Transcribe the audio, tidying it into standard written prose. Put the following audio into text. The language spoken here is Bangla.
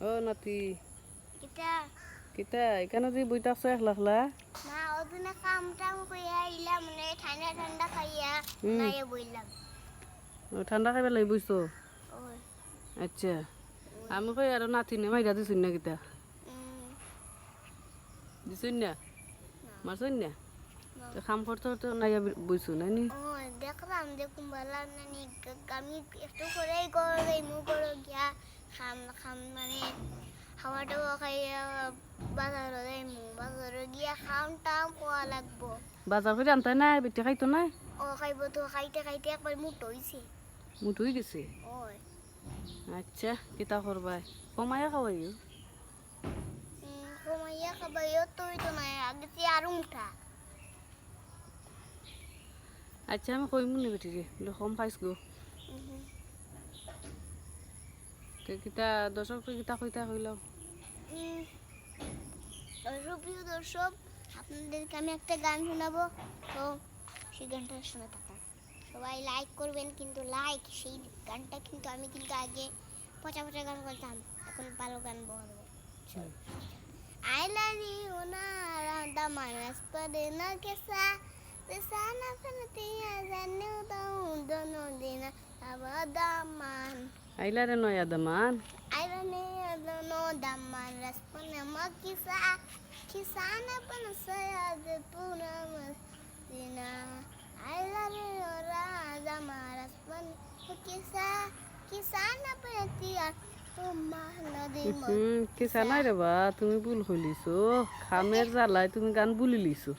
ও নাতি কিতা কিতা এখানে যে বইতাছ একলা একলা না ওদিনে কাম টাম কইয়া আইলাম মানে ঠান্ডা ঠান্ডা খাইয়া নাইয়া বইলাম ঠান্ডা খাইবার লাগি বইছো ওই আচ্ছা আমি কই আর নাতি নে মাইরা দিছুন না কিতা দিছুন না মারছুন না তো খাম করতে করতে নাইয়া বইছো নানি ওই দেখলাম দেখুন বালা নানি আমি একটু করেই করে মু করে গিয়া খাম খাম মানে খাওয়া দাওয়া খাইয়া বাজারে যাইমু বাজারে গিয়া খাম টাম খাওয়া লাগবো বাজার করে আনতে নাই বেটি খাইতো না ও খাইব তো খাইতে খাইতে একবার মুটো হইছে মুঠুই গেছে ওই আচ্ছা কিতা করবাই কমায়া খাওয়াইও কমাইয়া খাবাইও তুই তো নাই আগে তুই আর উঠা আচ্ছা আমি কইমু নি বেটি রে কম পাইছ গো কিতা দর্শক কিতা কইতা কইলাম প্রিয় দর্শক আপনাদেরকে আমি একটা গান শোনাবো তো সেই গানটা শুনে থাকুন সবাই লাইক করবেন কিন্তু লাইক সেই গানটা কিন্তু আমি কিন্তু আগে পচা পচা গান করতাম এখন ভালো গান বলবো আইলানি ওনারা দামানাস পদে না কেসা sana panatia zanu dono dina abadaman ailare no ya daman ailane dono daman raspana makisa kisana panasaya de puna masina ailare ora daman raspan kisa kisana panatia কিসা নাই রে বা তুমি ভুল হইলিছো খামের জ্বালায় তুমি গান বুলি লিছো